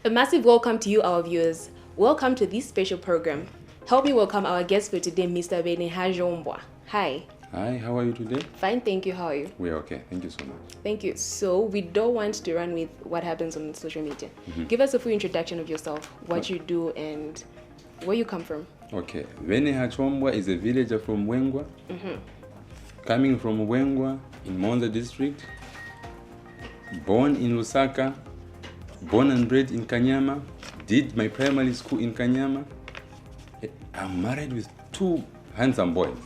A massive welcome to you, our viewers. Welcome to this special program. Help me welcome our guest for today, Mr. Beene Hachoombwa. Hi. Hi, how are you today? Fine, thank you. How are you? We're okay. Thank you so much. Thank you. So, we don't want to run with what happens on social media. Give us a full introduction of yourself, what you do, and where you come from. Okay. Beene Hachoombwa is a villager from Wengwa. Coming from Wengwa in Monza district. Born in Lusaka. Born and bred in Kanyama. Did my primary school in Kanyama. I'm married with two handsome boys.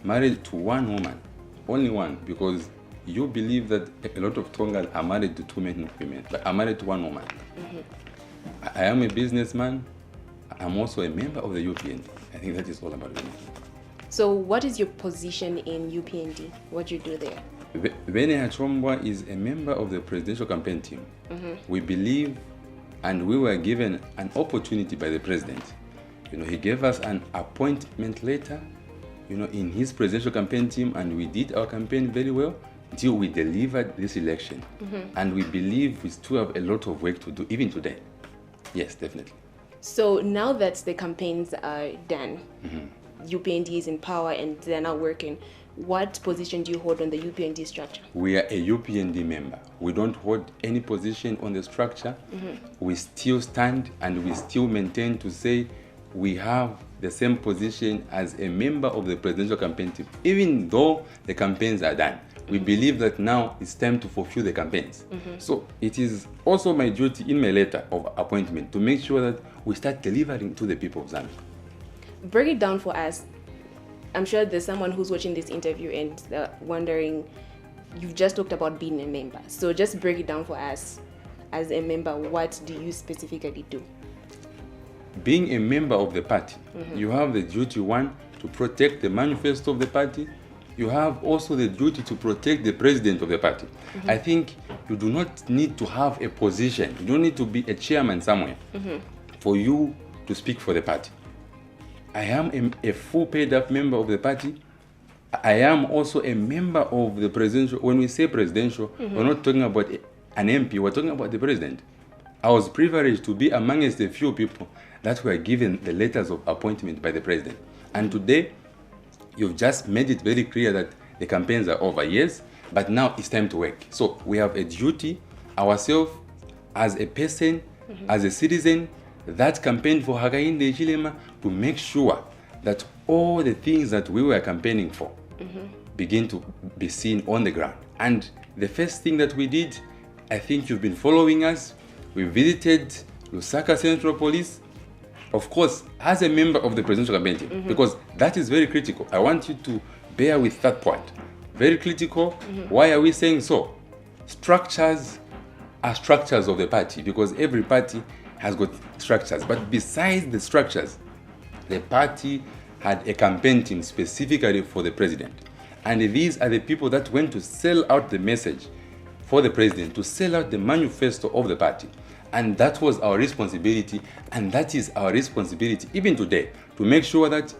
Married to one woman. Only one, because you believe that a lot of Tongas are married to two men and women, but I'm married to one woman. I am a businessman. I'm also a member of the UPND. I think that is all about me. So, what is your position in UPND? What do you do there? Beene Hachoombwa is a member of the presidential campaign team. We believe, and we were given an opportunity by the president. He gave us an appointment letter, in his presidential campaign team, and we did our campaign very well until we delivered this election. And we believe we still have a lot of work to do, even today. Yes, definitely. So, now that the campaigns are done, UPND is in power and they're now working, what position do you hold on the UPND structure? We are a UPND member. We don't hold any position on the structure. We still stand and we still maintain to say we have the same position as a member of the presidential campaign team. Even though the campaigns are done, we believe that now it's time to fulfill the campaigns. So it is also my duty in my letter of appointment to make sure that we start delivering to the people of Zambia. Break it down for us. I'm sure there's someone who's watching this interview and wondering, you've just talked about being a member. So just break it down for us. As a member, what do you specifically do? Being a member of the party, you have the duty, one, to protect the manifesto of the party. You have also the duty to protect the president of the party. I think you do not need to have a position. You don't need to be a chairman somewhere for you to speak for the party. I am a full paid up member of the party. I am also a member of the presidential. When we say presidential, we're not talking about an MP, we're talking about the president. I was privileged to be amongst the few people that were given the letters of appointment by the president. And today, you've just made it very clear that the campaigns are over, yes, but now it's time to work. So we have a duty, ourselves, as a person, as a citizen, that campaigned for Hakainde Hichilema, to make sure that all the things that we were campaigning for begin to be seen on the ground. And the first thing that we did, I think you've been following us, we visited Lusaka Central Police, of course, as a member of the presidential campaign team, because that is very critical. I want you to bear with that point. Very critical. Why are we saying so? Structures are structures of the party, because every party has got structures. But besides the structures, the party had a campaign team specifically for the president. And these are the people that went to sell out the message for the president, to sell out the manifesto of the party. And that was our responsibility, and that is our responsibility even today, to make sure that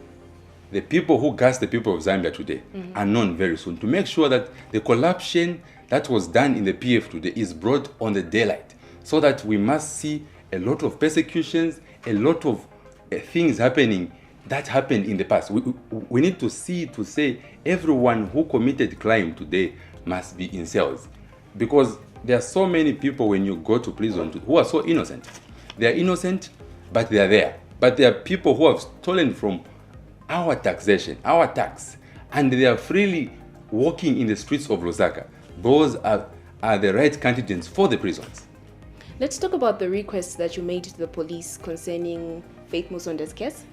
the people who gas the people of Zambia today are known very soon, to make sure that the corruption that was done in the PF today is brought on the daylight, so that we must see a lot of persecutions, a lot of things happening that happened in the past. We need to see, to say everyone who committed crime today must be in cells, because there are so many people when you go to prison who are so innocent. They are innocent, but they are there. But there are people who have stolen from our taxation, our tax, and they are freely walking in the streets of Lusaka. Those are the right candidates for the prisons. Let's talk about the requests that you made to the police concerning Faith Musonda's case.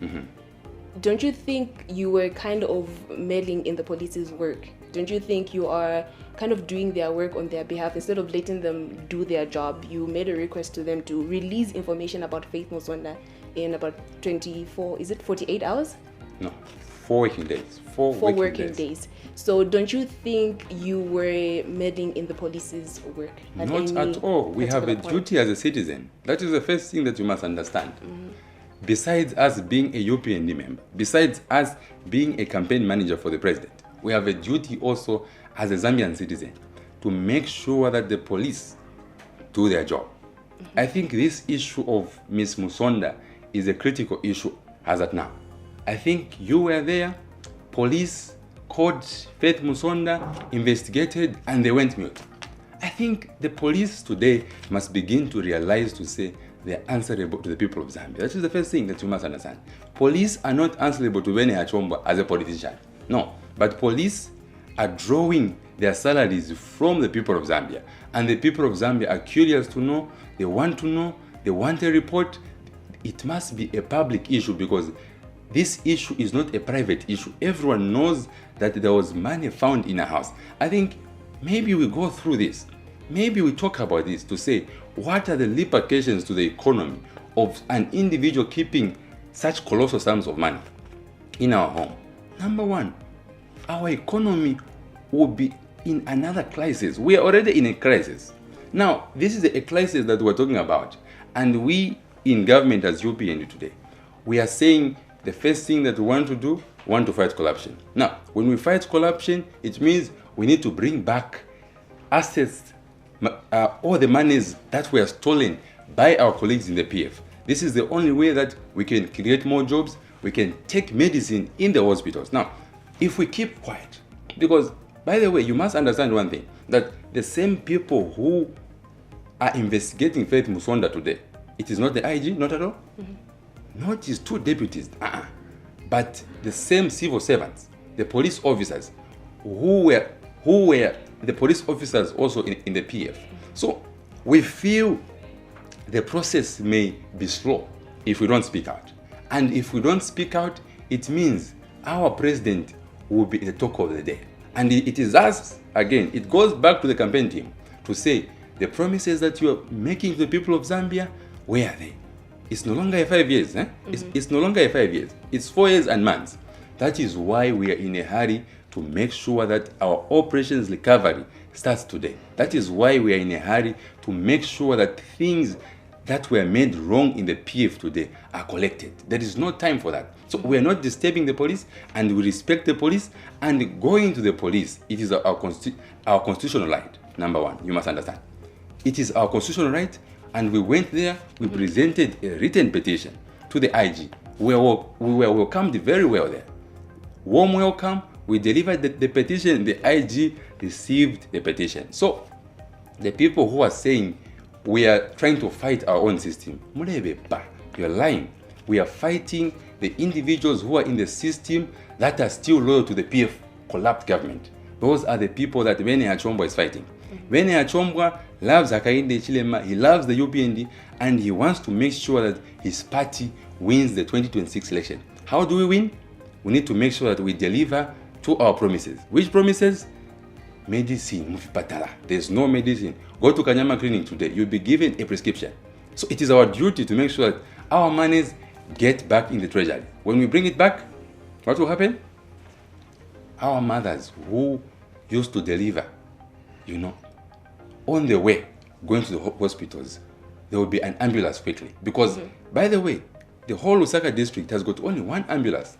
Don't you think you were kind of meddling in the police's work? Don't you think you are kind of doing their work on their behalf? Instead of letting them do their job, you made a request to them to release information about Faith Musonda in about 48 hours? No, 4 working days. 4 working days. So don't you think you were meddling in the police's work? Not at all. We have a duty as a citizen. That is the first thing that you must understand. Besides us being a UPND member, besides us being a campaign manager for the president, we have a duty also as a Zambian citizen to make sure that the police do their job. I think this issue of Ms. Musonda is a critical issue as at now. I think you were there, police caught Faith Musonda, investigated, and they went mute. I think the police today must begin to realize to say they're answerable to the people of Zambia. That is the first thing that you must understand. Police are not answerable to Beene Hachoombwa as a politician. No, but police are drawing their salaries from the people of Zambia. And the people of Zambia are curious to know, they want a report. It must be a public issue because this issue is not a private issue. Everyone knows that there was money found in a house. I think maybe we go through this. Maybe we talk about this to say, what are the repercussions to the economy of an individual keeping such colossal sums of money in our home? Number one, our economy will be in another crisis. We are already in a crisis. Now, this is a crisis that we're talking about. And we in government as UPND today, we are saying the first thing that we want to do, we want to fight corruption. Now, when we fight corruption, it means we need to bring back assets, all the monies that were stolen by our colleagues in the PF. This is the only way that we can create more jobs, we can take medicine in the hospitals. Now, if we keep quiet, because, by the way, you must understand one thing, that the same people who are investigating Faith Musonda today, it is not the IG, not at all, not his two deputies, but the same civil servants, the police officers, who were the police officers also in the PF. So we feel the process may be slow if we don't speak out. And if we don't speak out, it means our president will be the talk of the day. And it is us, again, it goes back to the campaign team to say, the promises that you are making to the people of Zambia, where are they? It's no longer 5 years. It's no longer 5 years. It's 4 years and months. That is why we are in a hurry to make sure that our operations recovery starts today. That is why we are in a hurry to make sure that things that were made wrong in the PF today are collected. There is no time for that. So we are not disturbing the police, and we respect the police, and going to the police, it is our constitutional right. Number one, you must understand. It is our constitutional right, and we went there, we presented a written petition to the IG. We were welcomed very well there. Warm welcome. We delivered the petition, the IG received the petition. So the people who are saying we are trying to fight our own system, you're lying. We are fighting the individuals who are in the system that are still loyal to the PF collapsed government. Those are the people that Beene Hachoombwa is fighting. Beene Hachoombwa loves Hakainde Chilema, he loves the UPND, and he wants to make sure that his party wins the 2026 election. How do we win? We need to make sure that we deliver to our promises. Which promises? Medicine, Mufipatala. There's no medicine. Go to Kanyama Clinic today. You'll be given a prescription. So it is our duty to make sure that our monies get back in the treasury. When we bring it back, what will happen? Our mothers who used to deliver, on the way, going to the hospitals, there will be an ambulance quickly. Because, by the way, the whole Lusaka district has got only one ambulance.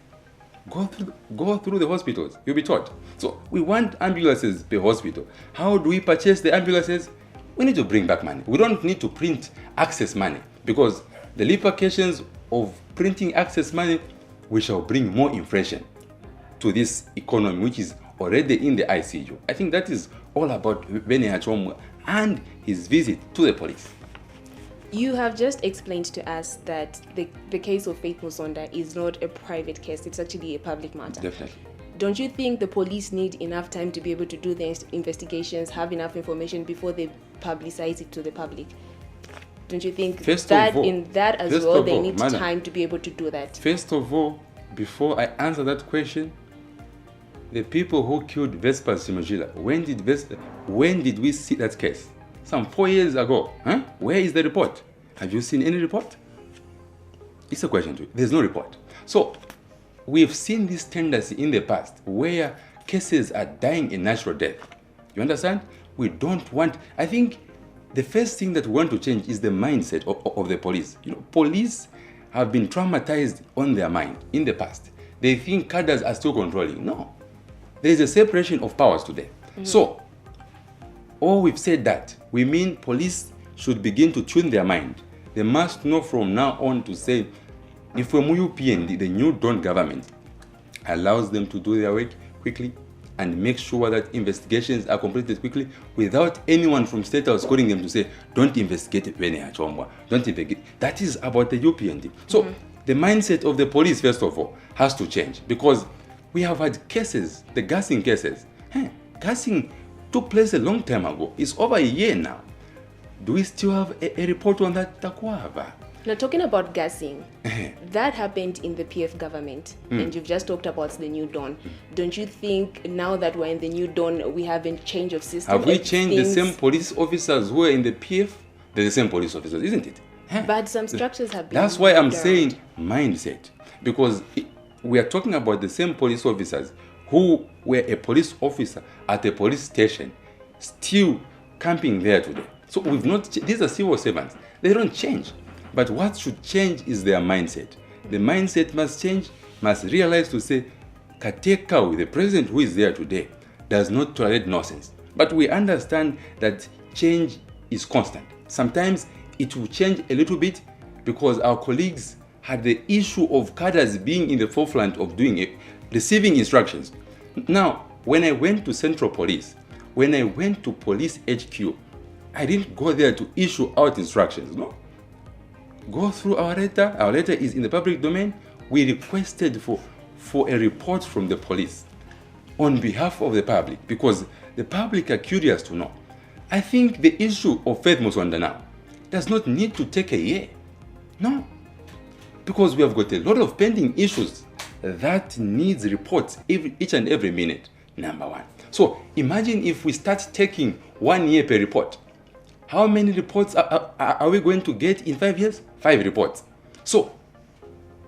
Go through the hospitals, you'll be taught. So we want ambulances per hospital. How do we purchase the ambulances? We need to bring back money. We don't need to print access money, because the repercussions of printing access money, we shall bring more inflation to this economy, which is already in the ICU. I think that is all about Beene Hachoombwa and his visit to the police. You have just explained to us that the case of Faith Musonda is not a private case, it's actually a public matter. Definitely. Don't you think the police need enough time to be able to do the investigations, have enough information before they publicize it to the public? Don't you think they need time to be able to do that? First of all, before I answer that question, the people who killed Vespa Simojila, when did we see that case? Some 4 years ago. Where is the report? Have you seen any report? It's a question to you. There's no report. So we've seen this tendency in the past where cases are dying a natural death. You understand? We don't want, I think the first thing that we want to change is the mindset of the police. Police have been traumatized on their mind in the past. They think cadres are still controlling. No. There is a separation of powers today. So, all we've said that, we mean police should begin to tune their mind. They must know from now on to say, if we're UPND, the new Dawn government allows them to do their work quickly and make sure that investigations are completed quickly without anyone from State House calling them to say, don't investigate Beene Hachoombwa, don't investigate. That is about the UPND. So the mindset of the police, first of all, has to change, because we have had cases, the gassing cases. Gassing took place a long time ago. It's over a year now. Do we still have a report on that, Takwava? Now, talking about gassing, that happened in the PF government, and you've just talked about the new Dawn. Don't you think now that we're in the new Dawn, we have a change of system? Have we changed the same police officers who are in the PF? They're the same police officers, isn't it? But some structures have been. That's why I'm saying mindset, because we are talking about the same police officers who were a police officer at a police station, still camping there today. So we've not. These are civil servants. They don't change. But what should change is their mindset. The mindset must change, must realize to say, Katekawi, the president who is there today, does not tolerate nonsense. But we understand that change is constant. Sometimes it will change a little bit because our colleagues had the issue of cadres being in the forefront of doing it, receiving instructions. Now, when I went to Central Police, when I went to Police HQ, I didn't go there to issue out instructions, no. Go through our letter. Our letter is in the public domain. We requested for a report from the police on behalf of the public, because the public are curious to know. I think the issue of Faith Musonda now does not need to take a year. No. Because we have got a lot of pending issues that needs reports each and every minute, number one. So imagine if we start taking 1 year per report. How many reports are we going to get in 5 years? 5 reports. So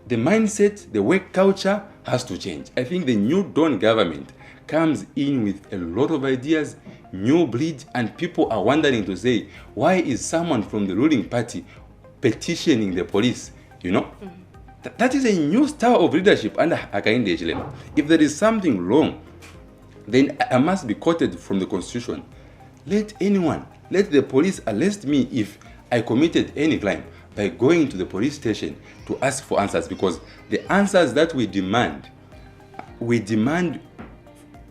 the mindset, the work culture has to change. I think the new Dawn government comes in with a lot of ideas, new breed, and people are wondering to say, why is someone from the ruling party petitioning the police? You know, that is a new style of leadership under Hakainde Hichilema. If there is something wrong, then I must be quoted from the Constitution. Let the police arrest me if I committed any crime by going to the police station to ask for answers, because the answers that we demand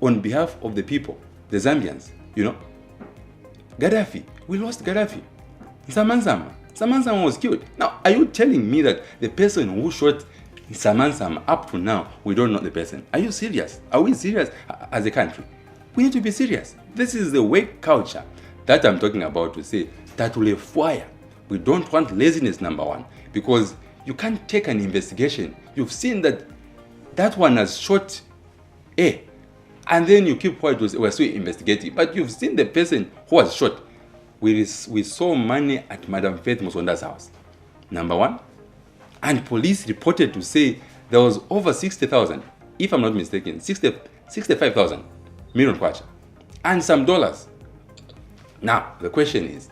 on behalf of the people, the Zambians, you know. Gaddafi, we lost Gaddafi. Samansama was killed. Now, are you telling me that the person who shot Samansama up to now, we don't know the person? Are you serious? Are we serious as a country? We need to be serious. This is the work culture that I'm talking about, to say that will fire. We don't want laziness, number one, because you can't take an investigation. You've seen that one has shot A, and then you keep quiet, we're still investigating. But you've seen the person who was shot. We saw money at Madam Faith Musonda's house, number one. And police reported to say there was over 60,000, if I'm not mistaken, 65,000 million kwacha, and some dollars. Now, the question is,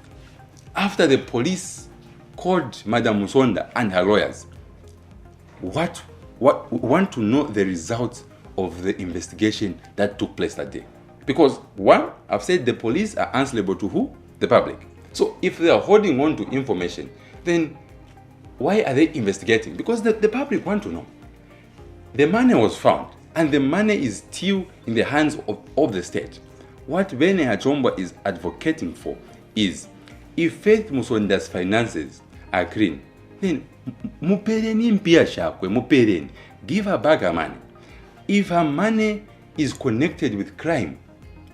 after the police called Madam Musonda and her lawyers, what we want to know the results of the investigation that took place that day. Because one, I've said the police are answerable to who? The public. So if they are holding on to information, then why are they investigating? Because the public want to know. The money was found, and the money is still in the hands of the state. What Beene Hachoombwa is advocating for is, if Faith Musonda's finances are clean, then mupereni mpia shakwe, mupereni, give her back her money. If her money is connected with crime,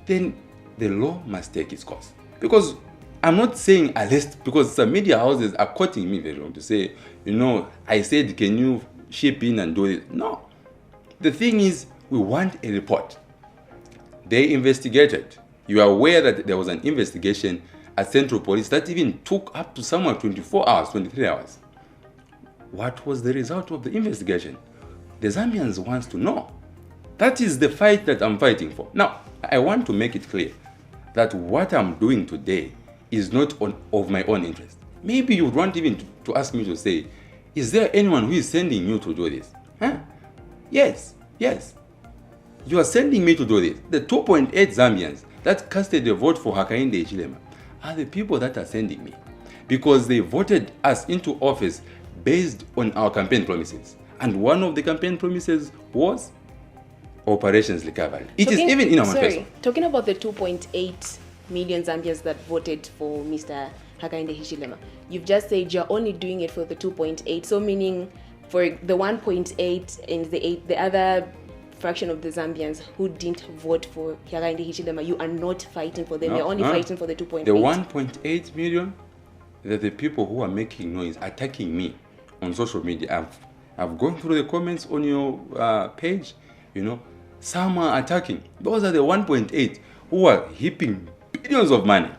then the law must take its course. Because I'm not saying arrest, because some media houses are quoting me very wrong to say, you know, I said, can you ship in and do it? No. The thing is, we want a report. They investigated. You are aware that there was an investigation at Central Police that even took up to somewhere 24 hours, 23 hours. What was the result of the investigation? The Zambians want to know. That is the fight that I'm fighting for. Now, I want to make it clear that what I'm doing today is not of my own interest. Maybe you want even to ask me to say, is there anyone who is sending you to do this? Huh? Yes. You are sending me to do this. The 2.8 Zambians that casted a vote for Hakainde Hichilema are the people that are sending me. because they voted us into office based on our campaign promises. And one of the campaign promises was operations recovery. It is even in our manifesto. Talking about the 2.8 million Zambians that voted for Mr. Hakainde Hichilema, you've just said you're only doing it for the 2.8, so meaning for the 1.8 and the other fraction of the Zambians who didn't vote for Hakainde Hichilema, you are not fighting for them. You're only fighting for the 2.8. The 1.8 million, that the people who are making noise, attacking me on social media. I've gone through the comments on your page. Some are attacking. Those are the 1.8 who are heaping billions of money.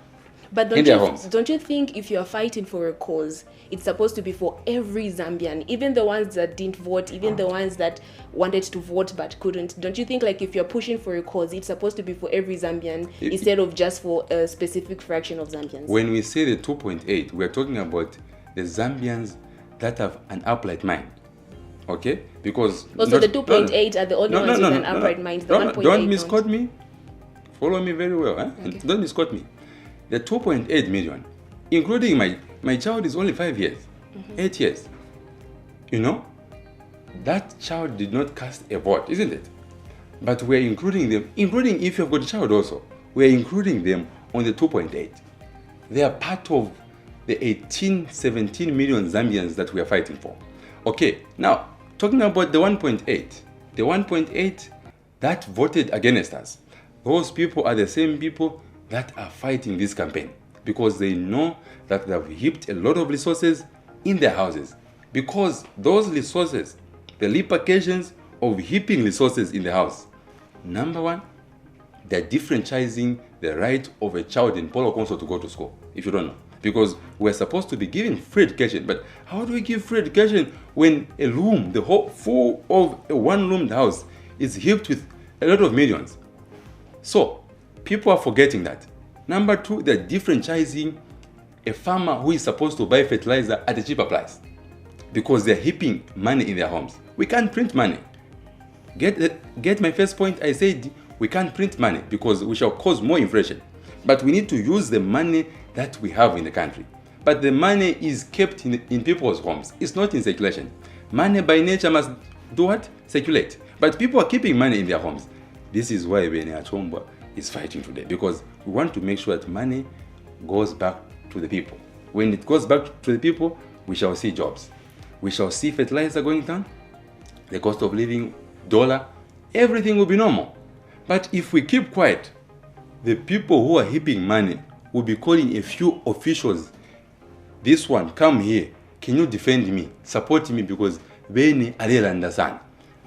But don't you think if you're fighting for a cause, it's supposed to be for every Zambian, even the ones that didn't vote, even the ones that wanted to vote but couldn't? Don't you think like if you're pushing for a cause, it's supposed to be for every Zambian instead of just for a specific fraction of Zambians? When we say the 2.8, we're talking about the Zambians that have an upright mind. Okay? Because also the 2.8 are the only ones with an upright mind. The 1.8 don't misquote me. Follow me very well. Okay. Don't misquote me. The 2.8 million, including my child is only 5 years, 8 years. That child did not cast a vote, isn't it? But we're including them, including if you've got a child also, we're including them on the 2.8. They are part of the 17 million Zambians that we are fighting for. Okay, now, talking about the 1.8. The 1.8 that voted against us, those people are the same people that are fighting this campaign because they know that they've heaped a lot of resources in their houses. Because those resources, the repercussions of heaping resources in the house, number one, they're differentiating the right of a child in Polo Council to go to school, if you don't know. Because we're supposed to be giving free education, but how do we give free education when a room, the whole full of a one-roomed house is heaped with a lot of millions? So, people are forgetting that. Number two, they're differentiating a farmer who is supposed to buy fertilizer at a cheaper price because they're heaping money in their homes. We can't print money. Get my first point? I said we can't print money because we shall cause more inflation. But we need to use the money that we have in the country. But the money is kept in people's homes. It's not in circulation. Money by nature must do what? Circulate. But people are keeping money in their homes. This is why Beene Hachoombwa is fighting today, because we want to make sure that money goes back to the people. When it goes back to the people, we shall see jobs. We shall see fertilizer going down, the cost of living, dollar, everything will be normal. But if we keep quiet, the people who are heaping money will be calling a few officials. This one, come here. Can you defend me? Support me because Beene Adela understand.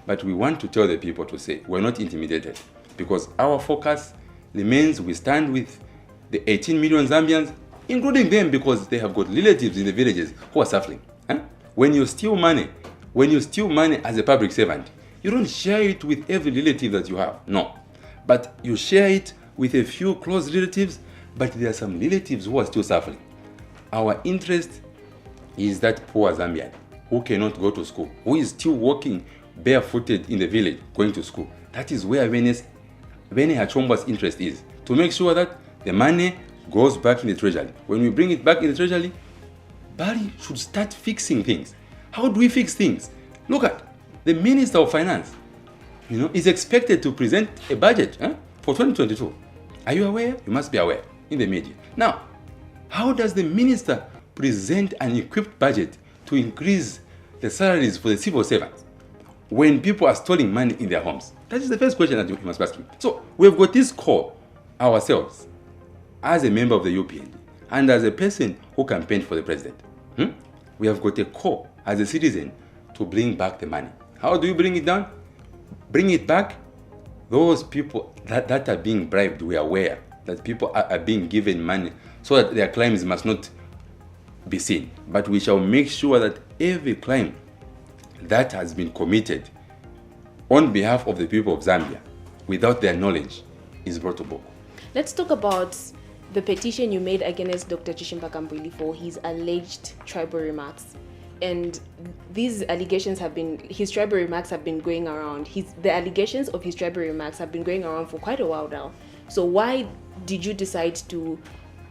But we want to tell the people to say, we're not intimidated. Because our focus remains, we stand with the 18 million Zambians, including them because they have got relatives in the villages who are suffering. When you steal money as a public servant, you don't share it with every relative that you have. No. But you share it with a few close relatives, but there are some relatives who are still suffering. Our interest is that poor Zambian who cannot go to school, who is still walking barefooted in the village going to school. That is where Beene Hachoombwa's interest is, to make sure that the money goes back in the treasury. When we bring it back in the treasury, Bali should start fixing things. How do we fix things? Look at the Minister of Finance, is expected to present a budget for 2022. Are you aware? You must be aware in the media. Now, how does the minister present an equipped budget to increase the salaries for the civil servants when people are stealing money in their homes? That is the first question that you must ask him. So we've got this call ourselves as a member of the UPND and as a person who campaigned for the president. We have got a call as a citizen to bring back the money. How do you bring it down? Bring it back. Those people that are being bribed, we are aware that people are being given money so that their crimes must not be seen. But we shall make sure that every crime that has been committed on behalf of the people of Zambia without their knowledge is brought to book. Let's talk about the petition you made against Dr. Chishimba Kambwili for his alleged tribal remarks. And these allegations his tribal remarks have been going around. The allegations of his tribal remarks have been going around for quite a while now. So why did you decide to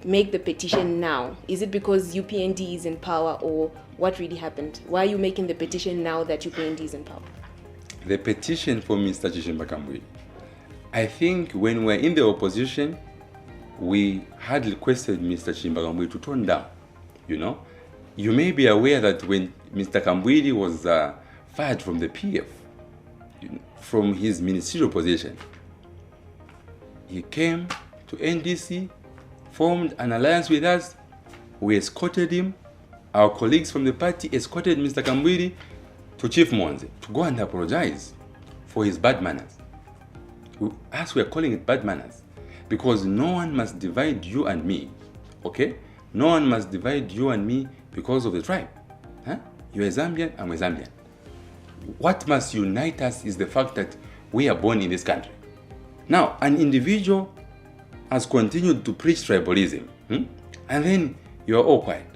make the petition now? Is it because UPND is in power, or what really happened? Why are you making the petition now that UPND is in power? The petition for Mr. Chishimba, I think when we're in the opposition, we had requested Mr. Chishimba to tone down. You know, you may be aware that when Mr. Kambwili was fired from the PF, from his ministerial position, he came to NDC, formed an alliance with us. We escorted him. Our colleagues from the party escorted Mr. Kambwili to Chief Mwanze to go and apologize for his bad manners. As we are calling it bad manners, because no one must divide you and me, okay? No one must divide you and me because of the tribe. Huh? You're a Zambian, I'm a Zambian. What must unite us is the fact that we are born in this country. Now, an individual has continued to preach tribalism, and then you are all quiet.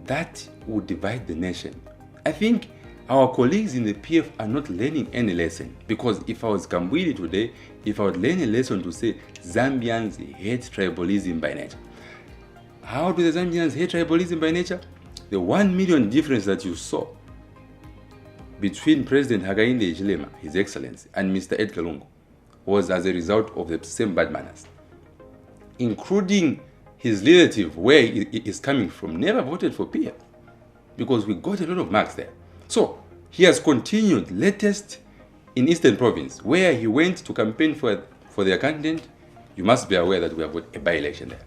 That would divide the nation. I think our colleagues in the PF are not learning any lesson, because if I was Kambwili today, if I would learn a lesson to say Zambians hate tribalism by nature. How do the Zambians hate tribalism by nature? The 1 million difference that you saw between President Hakainde Hichilema, His Excellency, and Mr. Edgar Lungu was as a result of the same bad manners. Including his relative, where he is coming from, never voted for PF, because we got a lot of marks there. So he has continued, latest in Eastern Province, where he went to campaign for their candidate. You must be aware that we have got a by-election there.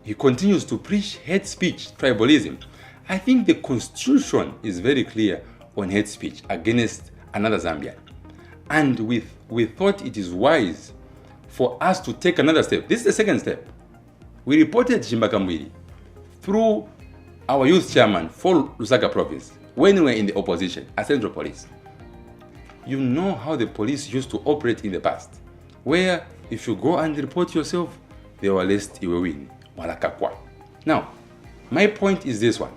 He continues to preach hate speech, tribalism. I think the constitution is very clear on hate speech against another Zambian. And we thought it is wise for us to take another step. This is the second step. We reported Chishimba Kambwili through our youth chairman for Lusaka province when we were in the opposition as Central Police. You know how the police used to operate in the past, where if you go and report yourself, they will list you win. Now, my point is this one.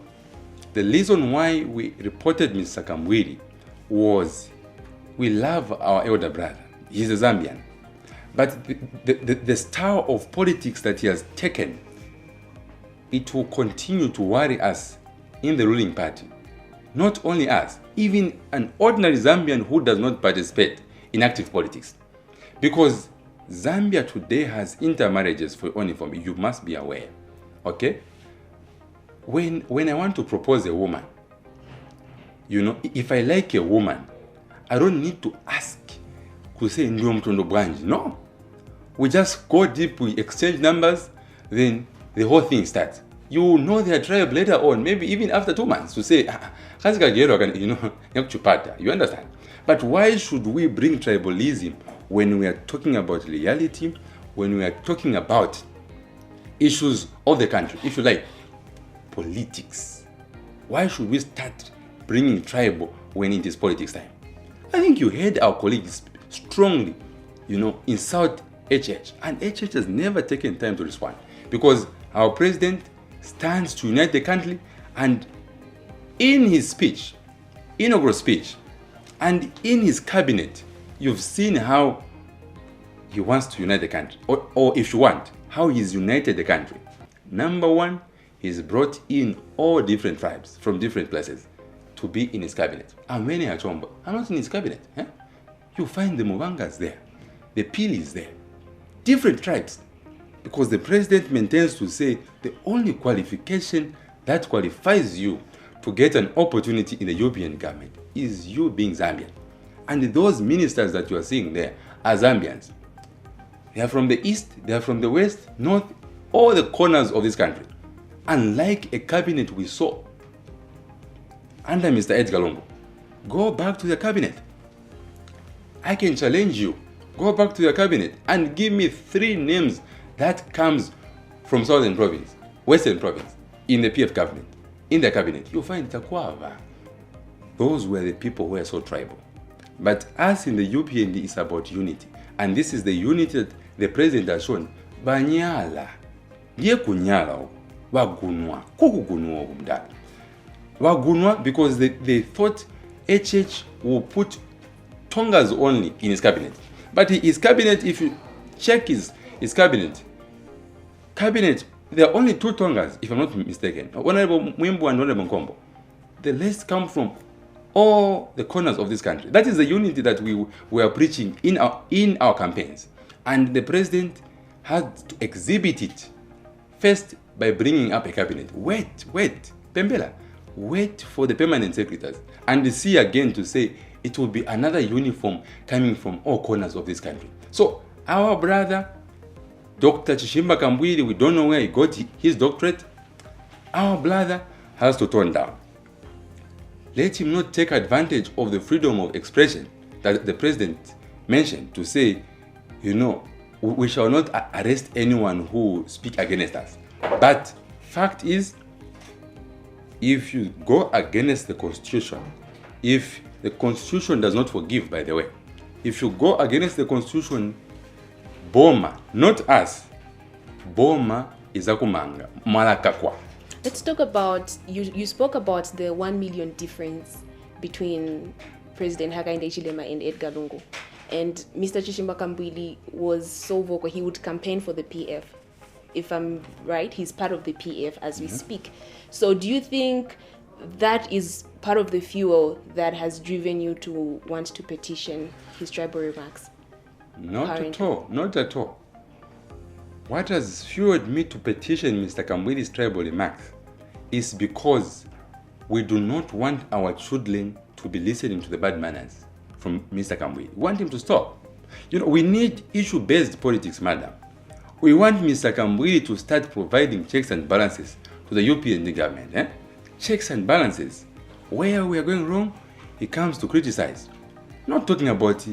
The reason why we reported Mr. Kambwili was we love our elder brother. He's a Zambian. But the style of politics that he has taken, it will continue to worry us in the ruling party. Not only us, even an ordinary Zambian who does not participate in active politics. Because Zambia today has intermarriages for only for me. You must be aware. Okay? When I want to propose a woman, you know, if I like a woman, I don't need to ask to say no. We just go deep, we exchange numbers, then the whole thing starts. You know their tribe later on, maybe even after 2 months, to say, you understand? But why should we bring tribalism when we are talking about reality, when we are talking about issues of the country, if you like, politics? Why should we start bringing tribal when it is politics time? I think you heard our colleagues strongly, insult HH, and HH has never taken time to respond, because our president stands to unite the country, and in his speech, inaugural speech, and in his cabinet, you've seen how he wants to unite the country, or if you want, how he's united the country. Number one, he's brought in all different tribes from different places to be in his cabinet. And Beene Hachoombwa, I'm not in his cabinet. You find the Mubangas there, the Pilis there, different tribes. Because the president maintains to say the only qualification that qualifies you to get an opportunity in the European government is you being Zambian. And those ministers that you are seeing there are Zambians. They are from the east, they are from the west, north, all the corners of this country. Unlike a cabinet we saw under Mr. Edgar Lungu. Go back to the cabinet. I can challenge you. Go back to your cabinet and give me 3 names that comes from Southern Province, Western Province, in the PF government. In the cabinet, you'll find Takwava. Those were the people who were so tribal. But us in the UPND is about unity. And this is the unity that the president has shown. Banyala. Ye kunyala. Wagunwa. Kukugunwa umdala. Wagunwa because they thought HH will put Tongas only in his cabinet. But his cabinet, if you check his is cabinet. Cabinet, there are only 2 Tongas, if I'm not mistaken. Honorable Mwimbu and Honorable Nkombo. The rest come from all the corners of this country. That is the unity that we are preaching in our campaigns. And the president has to exhibit it first by bringing up a cabinet. Wait, Pembela, wait for the permanent secretaries and see again to say it will be another uniform coming from all corners of this country. So our brother, Dr. Chishimba Kambwili, we don't know where he got his doctorate. Our brother has to tone down. Let him not take advantage of the freedom of expression that the president mentioned to say, we shall not arrest anyone who speaks against us. But fact is, if you go against the Constitution, if the Constitution does not forgive, by the way, if you go against the Constitution, Boma, not us, Boma is akumanga, malakakwa. Let's talk about, you spoke about the 1 million difference between President Hakainde Hichilema and Edgar Lungu. And Mr. Chishimba Kambwili was so vocal, he would campaign for the PF. If I'm right, he's part of the PF as we speak. So do you think that is part of the fuel that has driven you to want to petition his tribal remarks? Not at all. What has fueled me to petition Mr. Kambwili's tribal remarks is because we do not want our children to be listening to the bad manners from Mr. Kambwili. We want him to stop. We need issue-based politics, madam. We want Mr. Kambwili to start providing checks and balances to the UPND government. Checks and balances. Where we are going wrong, he comes to criticize. Not talking about,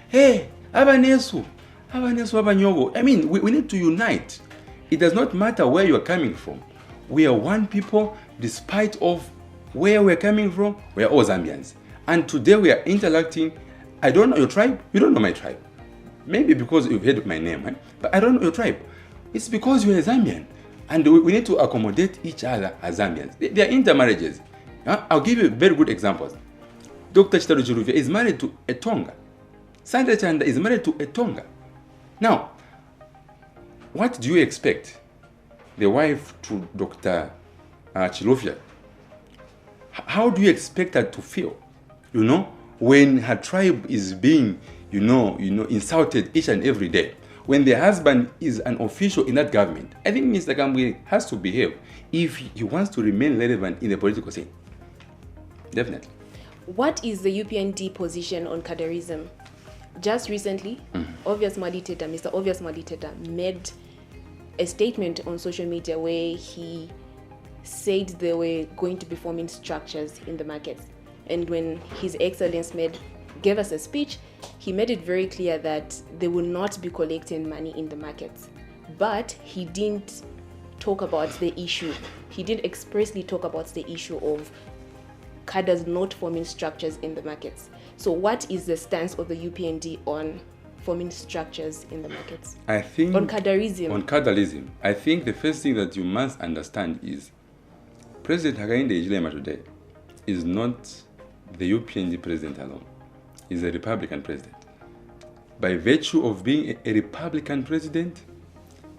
hey, Abanesu, Abanyogo. I mean, we need to unite. It does not matter where you are coming from. We are one people, despite of where we are coming from, we are all Zambians. And today we are interacting. I don't know your tribe, you don't know my tribe. Maybe because you've heard my name, right? But I don't know your tribe. It's because you're a Zambian. And we need to accommodate each other as Zambians. They are intermarriages. I'll give you very good examples. Dr. Chitaru Chiruvia is married to a Tonga. Sandra Chanda is married to a Tonga. Now, what do you expect the wife to Dr. Chiruvia? How do you expect her to feel, when her tribe is being, insulted each and every day? When the husband is an official in that government, I think Mr. Kambwili has to behave if he wants to remain relevant in the political scene. Definitely. What is the UPND position on Cadarism? Just recently, Mr. Obvious Mwaliteta made a statement on social media where he said they were going to be forming structures in the markets. And when His Excellency gave us a speech, he made it very clear that they will not be collecting money in the markets. But he didn't talk about the issue. He didn't expressly talk about the issue of cadres not forming structures in the markets. So what is the stance of the UPND on forming structures in the markets? I think on Cadarism. I think the first thing that you must understand is President Hakainde Hichilema today is not the UPND president alone. He's a Republican president. By virtue of being a Republican president,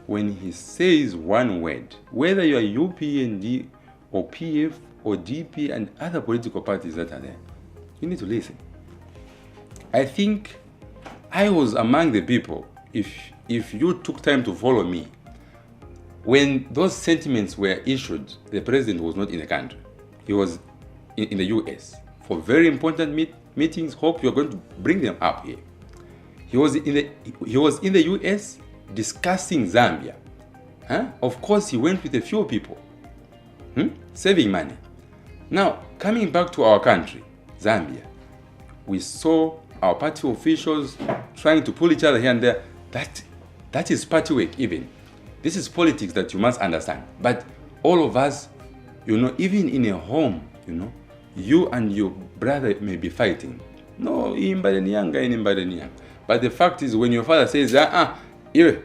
when he says one word, whether you are UPND or PF or DP and other political parties that are there, you need to listen. I think I was among the people, if you took time to follow me, when those sentiments were issued, the president was not in the country. He was in the US for very important meetings. Hope you're going to bring them up here. He was in the US discussing Zambia. Of course, he went with a few people, saving money. Now, coming back to our country, Zambia, we saw our party officials trying to pull each other here and there. That is party work even. This is politics that you must understand. But all of us, even in a home, you and your brother may be fighting. No, but the fact is, when your father says, can you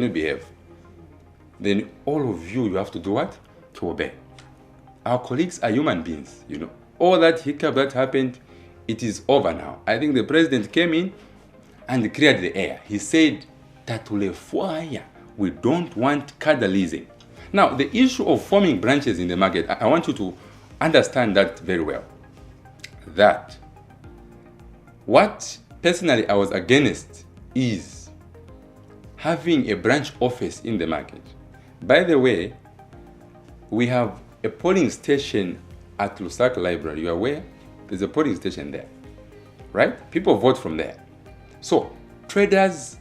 behave? Then all of you have to do what? To obey. Our colleagues are human beings, All that hiccup that happened, it is over now. I think the president came in and cleared the air. He said, Tatulefwaya. We don't want cadreism. Now, the issue of forming branches in the market, I want you to understand that very well. That what personally I was against is having a branch office in the market. By the way, we have a polling station at Lusaka Library. You are aware? There's a polling station there, right? People vote from there. So traders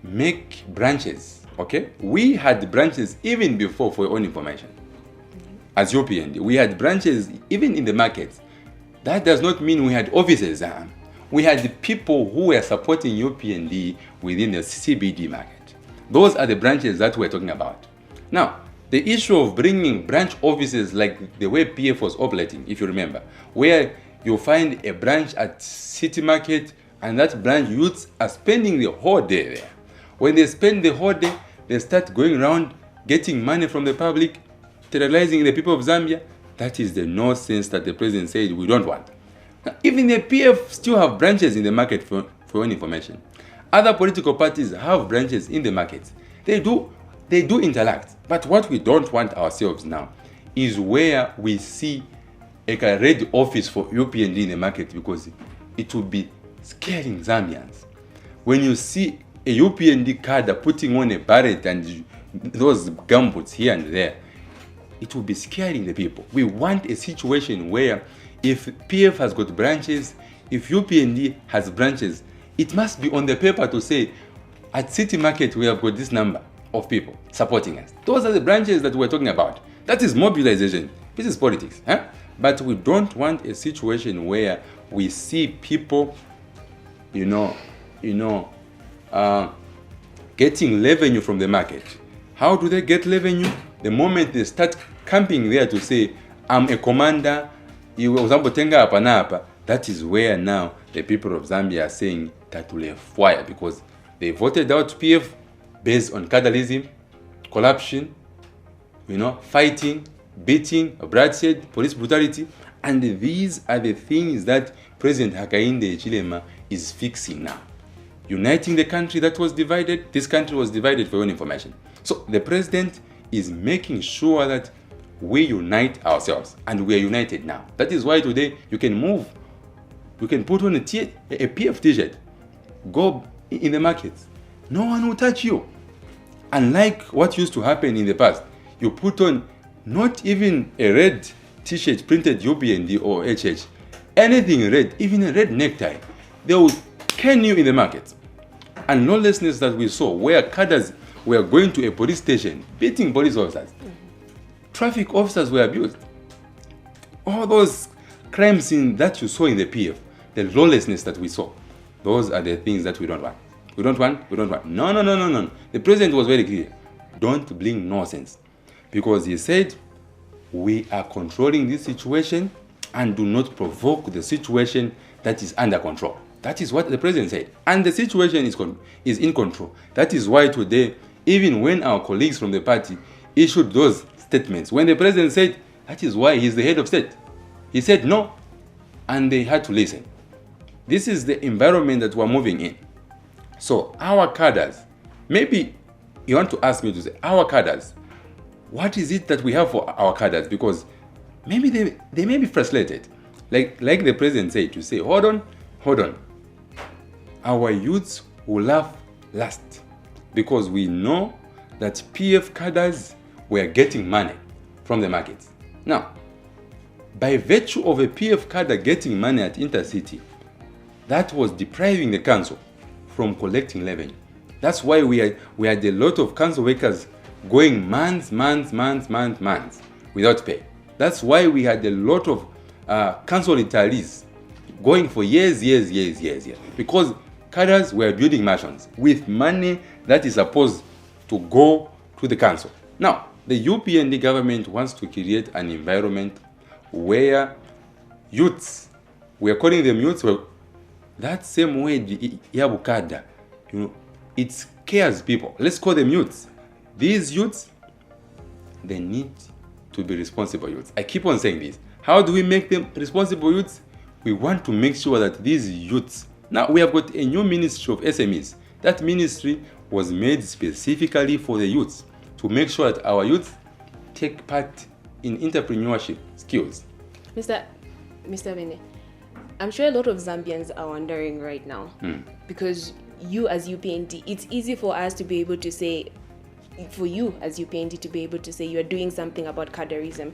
make branches, okay? We had branches even before, for your own information. As UPND, we had branches even in the markets. That does not mean we had offices. We had people who were supporting UPND within the CBD market. Those are the branches that we're talking about. Now, the issue of bringing branch offices like the way PF was operating, if you remember, where you find a branch at City Market and that branch youths are spending the whole day there. When they spend the whole day, they start going around getting money from the public, terrorizing the people of Zambia. That is the nonsense that the president said we don't want. Now, even the PF still have branches in the market for your own information. Other political parties have branches in the markets. They do interact. But what we don't want ourselves now is where we see a red office for UPND in the market, because it will be scaring Zambians. When you see a UPND cadre putting on a beret and those gumboots here and there, it will be scaring the people. We want a situation where if PF has got branches, if UPND has branches, it must be on the paper to say, at City Market we have got this number of people supporting us. Those are the branches that we're talking about. That is mobilization. This is politics. But we don't want a situation where we see people, getting revenue from the market. How do they get revenue? The moment they start camping there to say, I'm a commander, that is where now the people of Zambia are saying Tatulefwaya, because they voted out PF based on cadreism, corruption, fighting, beating, bloodshed, police brutality. And these are the things that President Hakainde Hichilema is fixing now. Uniting the country that was divided. This country was divided, for your own information. So the president is making sure that we unite ourselves, and we are united now. That is why today you can move, you can put on a PF t-shirt, go in the markets. No one will touch you. Unlike what used to happen in the past, you put on not even a red t-shirt printed UPND or HH, anything red, even a red necktie, they will can you in the market. And lawlessness that we saw, where cadres were going to a police station, beating police officers, traffic officers were abused. All those crimes that you saw in the PF, the lawlessness that we saw, those are the things that we don't want. We don't want. No. The president was very clear. Don't bring nonsense. Because he said, we are controlling this situation and do not provoke the situation that is under control. That is what the president said. And the situation is in control. That is why today, even when our colleagues from the party issued those statements, when the president said, that is why he's the head of state, he said no, and they had to listen. This is the environment that we're moving in. So our cadres, maybe you want to ask me to say, our cadres, what is it that we have for our cadres? Because maybe they may be frustrated. Like the president said, to say, hold on. Our youths will laugh last, because we know that PF cadres were getting money from the markets. Now, by virtue of a PF cadre getting money at Intercity, that was depriving the council from collecting revenue. That's why we had a lot of council workers going months without pay. That's why we had a lot of council retirees going for years, because cadres were building mansions with money that is supposed to go to the council. Now, the UPND government wants to create an environment where youths, we are calling them youths, that same way Yabukada, it scares people. Let's call them youths. These youths, they need to be responsible youths. I keep on saying this. How do we make them responsible youths? We want to make sure that these youths, now we have got a new ministry of SMEs That ministry was made specifically for the youths, to make sure that our youth take part in entrepreneurship skills. Mr. Beene, I'm sure a lot of Zambians are wondering right now, because you as UPND, it's easy for us to be able to say, for you as UPND to be able to say you're doing something about Tribalism.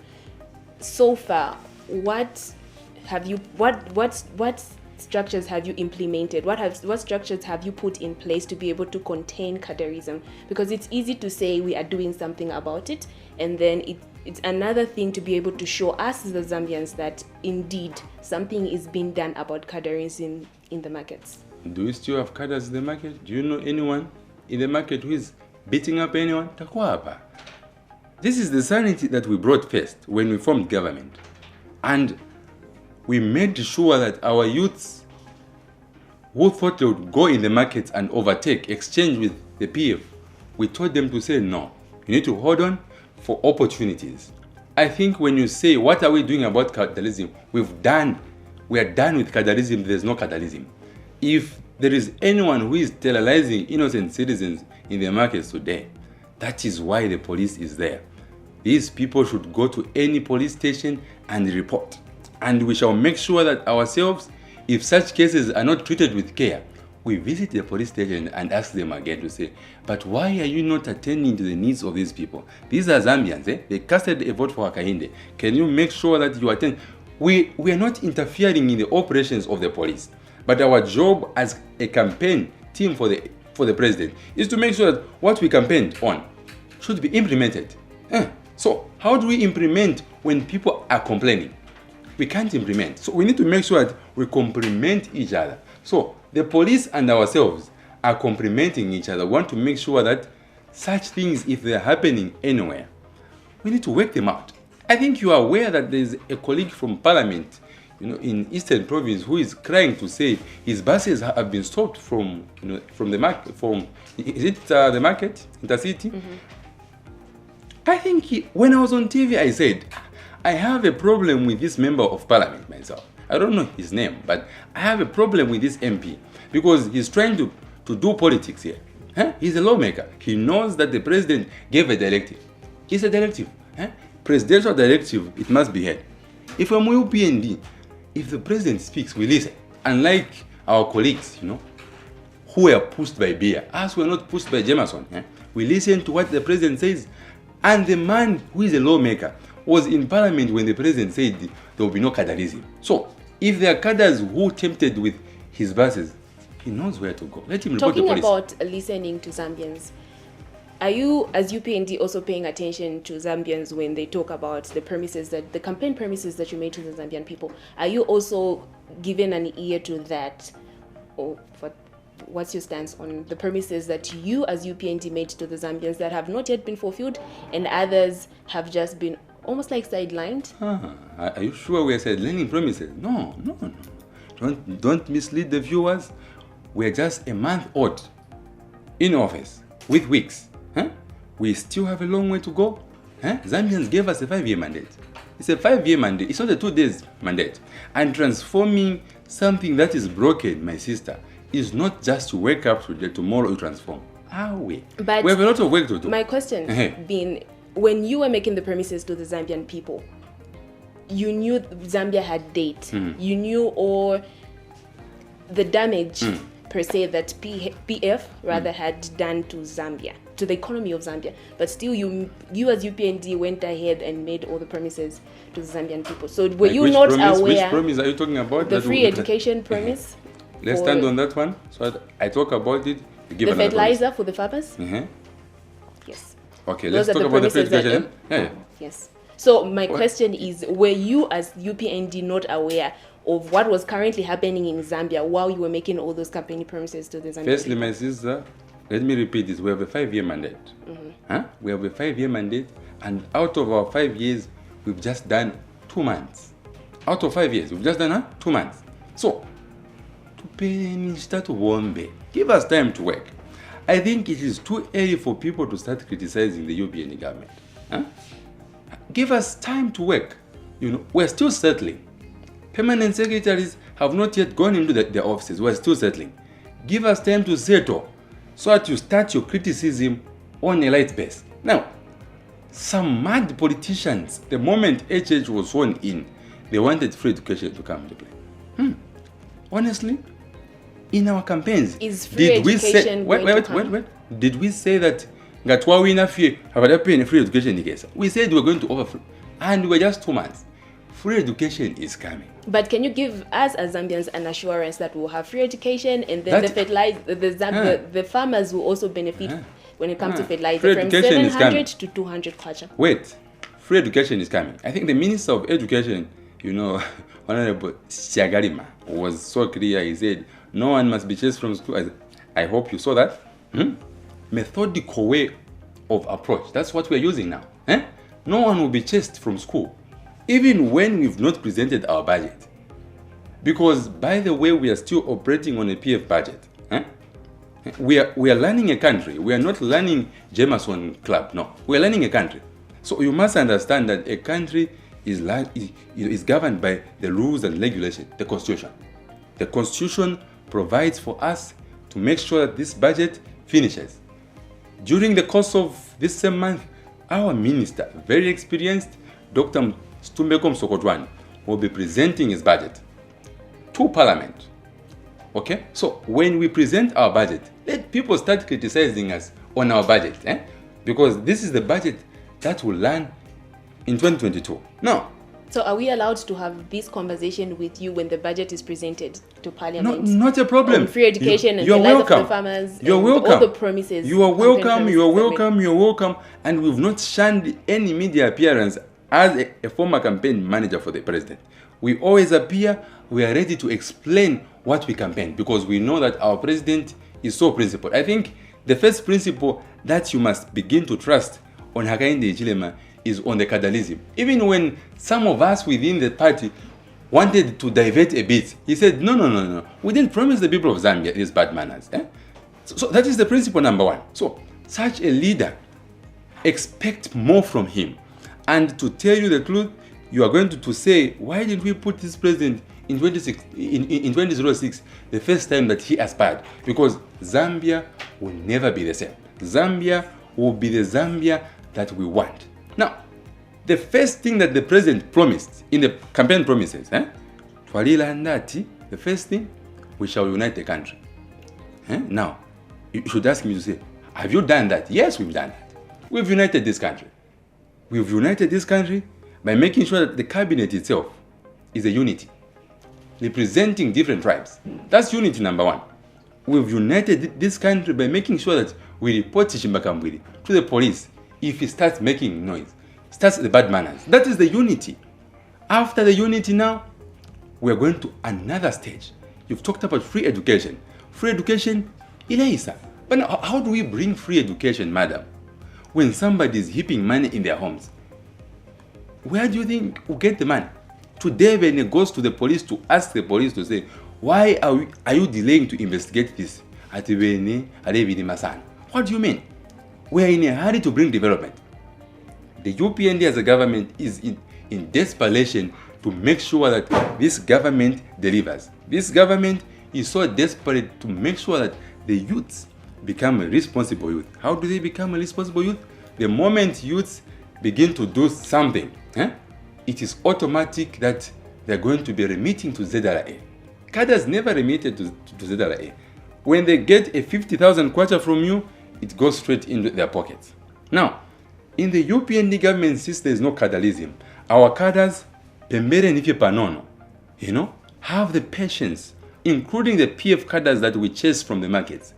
So far, what structures have you implemented? What structures have you put in place to be able to contain Tribalism? Because it's easy to say we are doing something about it, and then it's another thing to be able to show us the Zambians that indeed something is being done about Tribalism in the markets. Do you still have cadres in the market? Do you know anyone in the market who is beating up anyone? Takwapa. This is the sanity that we brought first when we formed government. And we made sure that our youths who thought they would go in the market and overtake, exchange with the PF, we told them to say no. You need to hold on for opportunities. I think when you say, what are we doing about Tribalism? We are done with Tribalism, there's no Tribalism. If there is anyone who is terrorizing innocent citizens in the markets today, that is why the police is there. These people should go to any police station and report. And we shall make sure that ourselves, if such cases are not treated with care, we visit the police station and ask them again to say, but why are you not attending to the needs of these people? These are Zambians, They casted a vote for Hakainde. Can you make sure that you attend? We are not interfering in the operations of the police. But our job as a campaign team for the president is to make sure that what we campaigned on should be implemented. So how do we implement when people are complaining? We can't implement. So we need to make sure that we complement each other. So the police and ourselves are complementing each other. We want to make sure that such things, if they are happening anywhere, we need to work them out. I think you are aware that there is a colleague from Parliament, in Eastern Province, who is crying to say his buses have been stopped from the market. The market, Intercity? Mm-hmm. I think when I was on TV, I said, I have a problem with this member of Parliament myself. I don't know his name, but I have a problem with this MP because he's trying to do politics here. He's a lawmaker. He knows that the president gave a directive. It's a directive. Presidential directive, it must be heard. If I'm UPND, if the president speaks, we listen. Unlike our colleagues, who were pushed by beer. Us were not pushed by Jameson. We listen to what the president says. And the man who is a lawmaker was in Parliament when the president said there will be no Tribalism. So, if there are cadres who tempted with his buses, he knows where to go. Let him report to police. Talking about listening to Zambians, are you, as UPND, also paying attention to Zambians when they talk about the campaign promises that you made to the Zambian people? Are you also giving an ear to that? Or what's your stance on the promises that you, as UPND, made to the Zambians that have not yet been fulfilled and others have just been almost like sidelined? Are you sure we are sidelining promises? No. Don't mislead the viewers. We are just a month old in office with weeks. We still have a long way to go. Zambians gave us a 5-year mandate. It's a 5-year mandate. It's not a 2 days mandate. And transforming something that is broken, my sister, is not just to wake up today, tomorrow you transform. But we have a lot of work to do. My question being, when you were making the promises to the Zambian people, you knew Zambia had date. You knew all the damage per se that PF rather had done to Zambia, to the economy of Zambia. But still, you as UPND went ahead and made all the promises to the Zambian people. So were you not aware? Which promise are you talking about? The free education promise. Let's stand on that one. So I talk about it. The fertilizer for the farmers. Yes. Okay, let's talk about the free education. Yes. So my question is, were you as UPND not aware of what was currently happening in Zambia while you were making all those campaign promises to the Zambian Firstly, people? my sister, let me repeat this. We have a 5-year mandate. We have a 5-year mandate, and out of our 5 years, we've just done 2 months. Out of 5 years, we've just done 2 months. So, give us time to work. I think it is too early for people to start criticizing the UPND government. Give us time to work. We're still settling. Permanent secretaries have not yet gone into their offices. We're still settling. Give us time to settle. so that you start your criticism on a light base. Now, some mad politicians, the moment HH was sworn in, they wanted free education to come into play. Honestly, in our campaigns, is free education wait. Did we say that Gatwa wina free free education in case? We said we were going to offer free, and we were just 2 months. Free education is coming. But can you give us as Zambians an assurance that we'll have free education, and then the farmers will also benefit when it comes to fertilizer from 700 to 200 kwacha? Wait, free education is coming. I think the Minister of Education, Honorable Siagarima, was so clear. He said, no one must be chased from school. I hope you saw that. Methodical way of approach. That's what we're using now. No one will be chased from school, even when we've not presented our budget. Because, by the way, we are still operating on a PF budget. We are learning a country. We are not learning Jameson Club. No, we are learning a country. So you must understand that a country is governed by the rules and regulations, the Constitution. The Constitution provides for us to make sure that this budget finishes. During the course of this same month, our minister, very experienced, Dr. Stumbeko Msokotwane, will be presenting his budget to Parliament. Okay? So when we present our budget, let people start criticizing us on our budget. Because this is the budget that will land in 2022. Now, so are we allowed to have this conversation with you when the budget is presented to Parliament? Not a problem. On free education and the lives of the farmers. You're welcome. All the promises. You are welcome. You're welcome. And we've not shunned any media appearance as a former campaign manager for the president. We always appear. We are ready to explain what we campaign, because we know that our president is so principled. I think the first principle that you must begin to trust on Hakainde Hichilema is on the Tribalism. Even when some of us within the party wanted to divert a bit, he said, no. We didn't promise the people of Zambia these bad manners. So that is the principle number one. So such a leader, expect more from him. And to tell you the truth, you are going to say, why did we put this president in 2006, the first time that he aspired? Because Zambia will never be the same. Zambia will be the Zambia that we want. Now, the first thing that the president promised in the campaign promises, the first thing, we shall unite the country. Now, you should ask me to say, have you done that? Yes, we've done that. We've united this country. We've united this country by making sure that the cabinet itself is a unity, representing different tribes. That's unity number one. We've united this country by making sure that we report Chimbakambwili to the police if he starts making noise, starts the bad manners. That is the unity. After the unity now, we're going to another stage. You've talked about free education. Free education, Ilaisa. But now, how do we bring free education, madam, when somebody is heaping money in their homes? Where do you think we get the money? Today, when he goes to the police to ask the police to say, why are you delaying to investigate this? What do you mean? We are in a hurry to bring development. The UPND as a government is in desperation to make sure that this government delivers. This government is so desperate to make sure that the youths become a responsible youth. How do they become a responsible youth? The moment youths begin to do something, it is automatic that they're going to be remitting to ZRA. Cadres never remitted to ZRA. When they get a 50,000 kwacha from you, it goes straight into their pockets. Now, in the UPND government, since there is no cadalism, our cadres, pembere nife panono, have the patience, including the PF cadres that we chase from the markets.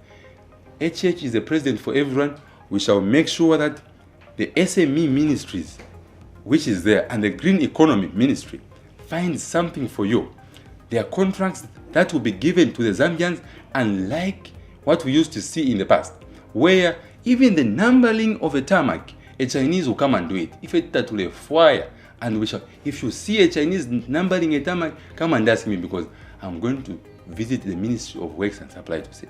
HH is the president for everyone. We shall make sure that the SME ministries, which is there, and the Green Economy Ministry, find something for you. There are contracts that will be given to the Zambians, unlike what we used to see in the past, where even the numbering of a tarmac, a Chinese will come and do it. If it that will fire, and we shall. If you see a Chinese numbering a tarmac, come and ask me, because I'm going to visit the Ministry of Works and Supply to say,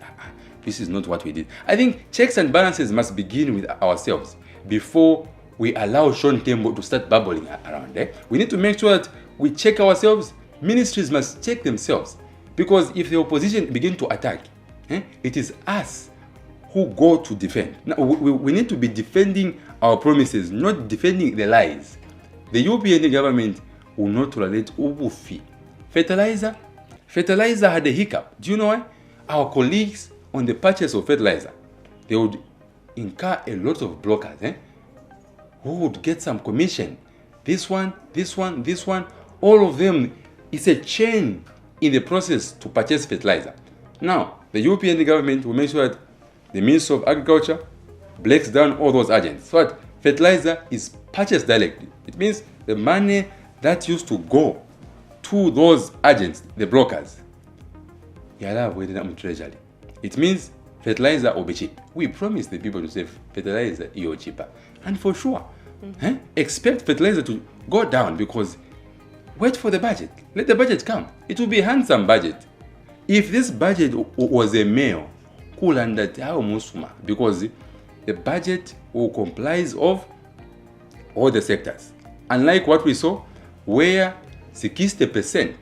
this is not what we did. I think checks and balances must begin with ourselves before we allow Sean Tembo to start bubbling around there. We need to make sure that we check ourselves. Ministries must check themselves, because if the opposition begin to attack, it is us who go to defend. Now, we need to be defending our promises, not defending the lies. The UPND government will not tolerate ubufi. Fertilizer had a hiccup. Do you know why? Our colleagues on the purchase of fertilizer, they would incur a lot of blockers, who would get some commission. This one, all of them. It's a chain in the process to purchase fertilizer. Now, the UPND government will make sure that the Ministry of Agriculture breaks down all those agents so that fertilizer is purchased directly. It means the money that used to go to those agents, the brokers, treasury. It means fertilizer will be cheap. We promise the people to say fertilizer is cheaper. And for sure, expect fertilizer to go down, because wait for the budget. Let the budget come. It will be a handsome budget. If this budget was a mail, because the budget will comprise of all the sectors. Unlike what we saw, where 60%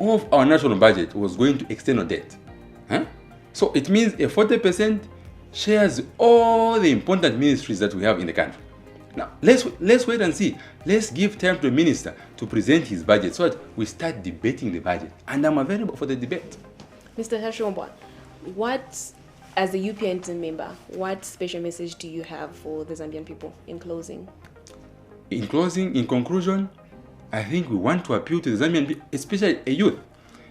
of our national budget was going to external debt. So it means a 40% shares all the important ministries that we have in the country. Now, let's wait and see. Let's give time to the minister to present his budget so that we start debating the budget. And I'm available for the debate. Mr. Hachoombwa, as a UPND member, what special message do you have for the Zambian people in closing? In conclusion, I think we want to appeal to the Zambian people, especially a youth,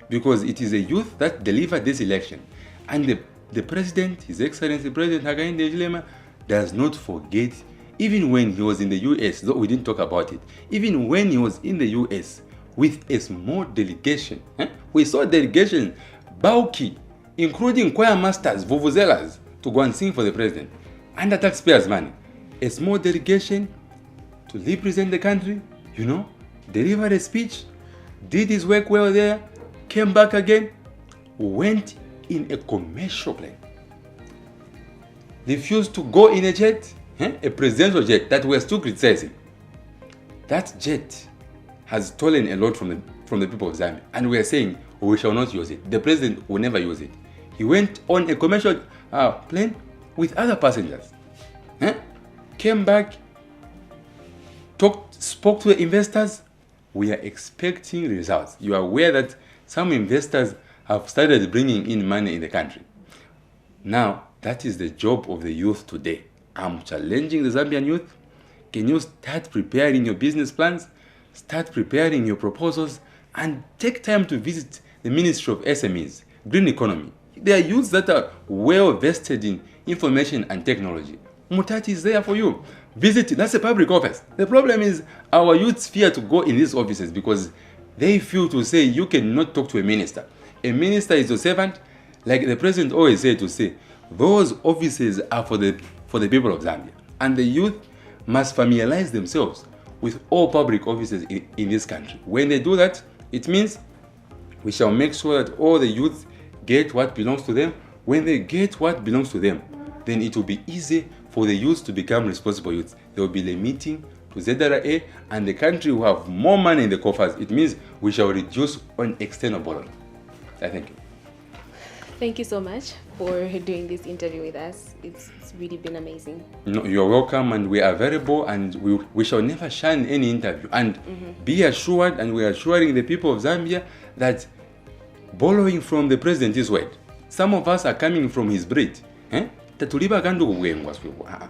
because it is a youth that delivered this election. And the president, His Excellency President Hakainde Hichilema, does not forget. Even when he was in the US, though we didn't talk about it, even when he was in the US with a small delegation, we saw delegation, Bauki, including choir masters, vuvuzelas, to go and sing for the president, under taxpayers' money. A small delegation to represent the country, delivered a speech, did his work well there, came back again, went in a commercial plane, refused to go in a jet, a presidential jet that we're still criticizing. That jet has stolen a lot from the people of Zambia, and we are saying we shall not use it. The president will never use it. He went on a commercial plane with other passengers, came back, spoke to the investors. We are expecting results. You are aware that some investors have started bringing in money in the country. Now, that is the job of the youth today. I'm challenging the Zambian youth. Can you start preparing your business plans, start preparing your proposals, and take time to visit the Ministry of SMEs, Green Economy. There are youths that are well vested in information and technology. Mutati is there for you. Visit it. That's a public office. The problem is our youths fear to go in these offices because they feel to say you cannot talk to a minister. A minister is your servant. Like the president always said to say, those offices are for the people of Zambia. And the youth must familiarize themselves with all public offices in this country. When they do that, it means we shall make sure that all the youth get what belongs to them. When they get what belongs to them, then it will be easy for the youth to become responsible youths. There will be a meeting to ZRA, and the country will have more money in the coffers. It means we shall reduce on external borrowing. I thank you. Thank you so much for doing this interview with us. It's really been amazing. No, you're welcome, and we are available, and we shall never shun any interview. And be assured, and we are assuring the people of Zambia that borrowing from the president is word. Some of us are coming from his breed.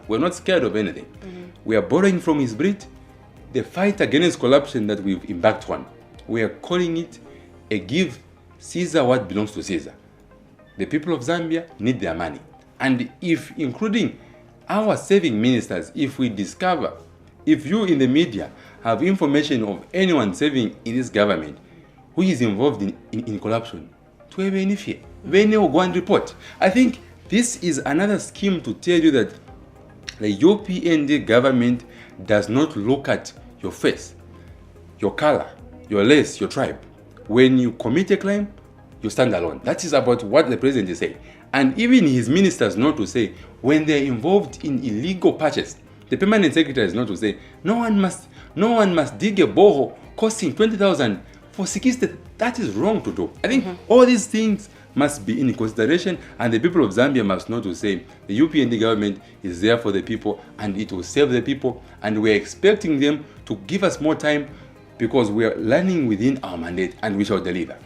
We're not scared of anything. We are borrowing from his breed. The fight against corruption that we've embarked on, we are calling it a give Caesar what belongs to Caesar. The people of Zambia need their money. And if, including our saving ministers, if we discover, if you in the media have information of anyone serving in this government who is involved in corruption, to have any fear, when they will go and report. I think this is another scheme to tell you that the UPND government does not look at your face, your color, your race, your tribe. When you commit a crime, you stand alone. That is about what the president is saying. And even his ministers know to say, when they're involved in illegal purchase, the permanent secretary is not to say, no one must dig a borehole costing 20,000 for 60. That is wrong to do. I think all these things must be in consideration, and the people of Zambia must know to say the UPND government is there for the people and it will serve the people, and we're expecting them to give us more time because we are learning within our mandate and we shall deliver.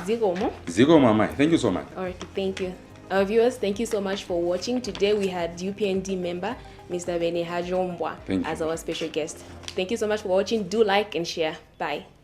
Zigo Mama, thank you so much. All right, thank you. Our viewers, thank you so much for watching. Today we had UPND member Mr. Beene Hachoombwa as our special guest. Thank you so much for watching. Do like and share. Bye.